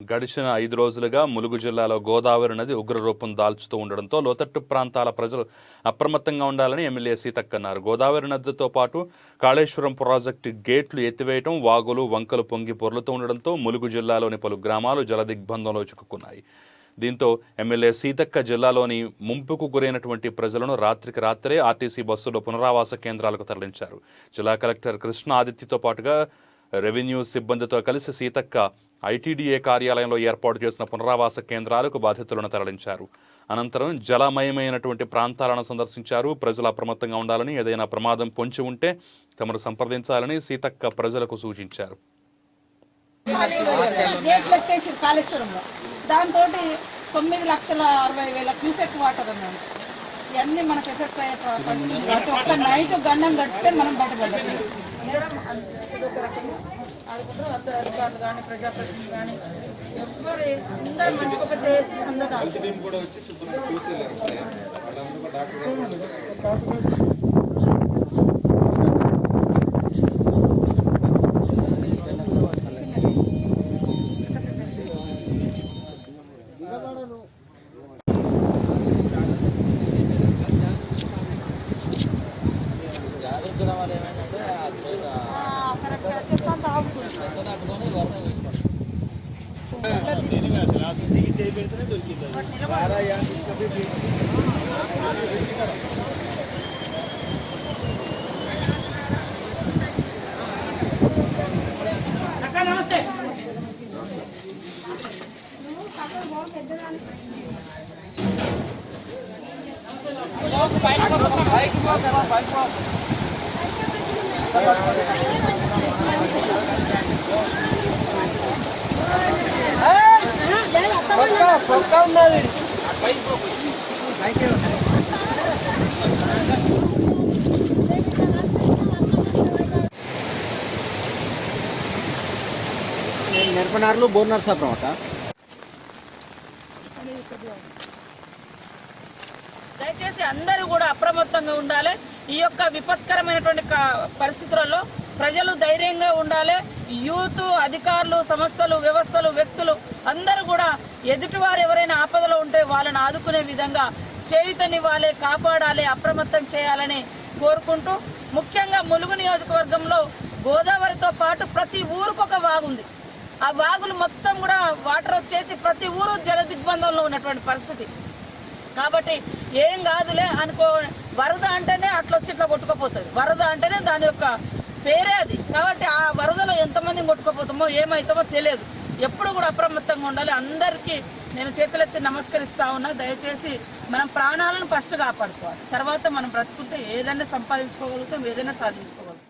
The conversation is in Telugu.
గడిచిన 5 రోజులుగా ములుగు జిల్లాలో గోదావరి నది ఉగ్రరూపం దాల్చుతూ ఉండడంతో లోతట్టు ప్రాంతాల ప్రజలు అప్రమత్తంగా ఉండాలని ఎమ్మెల్యే సీతక్క అన్నారు. గోదావరి నదితో పాటు కాళేశ్వరం ప్రాజెక్టు గేట్లు ఎత్తివేయడం, వాగులు వంకలు పొంగి పొర్లుతూ ఉండడంతో ములుగు జిల్లాలోని పలు గ్రామాలు జలదిగ్బంధంలో చిక్కుకున్నాయి. దీంతో ఎమ్మెల్యే సీతక్క జిల్లాలోని ముంపుకు గురైనటువంటి ప్రజలను రాత్రికి రాత్రే ఆర్టీసీ బస్సులో పునరావాస కేంద్రాలకు తరలించారు. జిల్లా కలెక్టర్ కృష్ణ ఆదిత్యతో పాటుగా రెవెన్యూ సిబ్బందితో కలిసి సీతక్క ఐటీడీఏ కార్యాలయంలో ఏర్పాటు చేసిన పునరావాస కేంద్రాలకు బాధితులను తరలించారు. అనంతరం జలమయమైనటువంటి ప్రాంతాలను సందర్శించారు. ప్రజలు అప్రమత్తంగా ఉండాలని, ఏదైనా ప్రమాదం పొంచి ఉంటే తమను సంప్రదించాలని సీతక్క ప్రజలకు సూచించారు. దాంతో 9,60,60,000 క్యూసెక్ వాటర్ అన్నాను. ఇవన్నీ మనకు ఎఫెక్ట్ అయ్యే ఒక్క నైట్ గండం కడితే మనం బయటపడాలి. అధికారులు కానీ ప్రజాప్రతినిధులు కానీ ఎవరు అందరూ మంచిగా చేసి నమస్తే నెరపనార్లు బోర్నర్ సాప్రమట దయచేసి అందరూ కూడా అప్రమత్తంగా ఉండాలి. ఈ యొక్క విపత్కరమైనటువంటి పరిస్థితులలో ప్రజలు ధైర్యంగా ఉండాలి. యూత్, అధికారులు, సంస్థలు, వ్యవస్థలు, వ్యక్తులు అందరూ కూడా ఎదుటివారు ఎవరైనా ఆపదలో ఉంటే వాళ్ళని ఆదుకునే విధంగా చేయుతనివ్వాలి, కాపాడాలి, అప్రమత్తం చేయాలని కోరుకుంటూ, ముఖ్యంగా ములుగు నియోజకవర్గంలో గోదావరితో పాటు ప్రతి ఊరికి ఒక వాగుంది. ఆ వాగులు మొత్తం కూడా వాటర్ వచ్చేసి ప్రతి ఊరు జల దిగ్బంధంలో ఉన్నటువంటి పరిస్థితి. కాబట్టి ఏం కాదులే అనుకో, వరద అంటేనే అట్లొచ్చి ఇట్లా కొట్టుకుపోతుంది. వరద అంటేనే దాని యొక్క పేరే అది. కాబట్టి ఆ వరదలో ఎంతమంది కొట్టుకుపోతామో ఏమవుతామో తెలియదు. ఎప్పుడు కూడా అప్రమత్తంగా ఉండాలి. అందరికీ నేను చేతులెత్తి నమస్కరిస్తా ఉన్నా. దయచేసి మనం ప్రాణాలను ఫస్ట్ కాపాడుకోవాలి. తర్వాత మనం బ్రతుకుంటే ఏదైనా సంపాదించుకోగలుగుతాం, ఏదైనా సాధించుకోగలుగుతాం.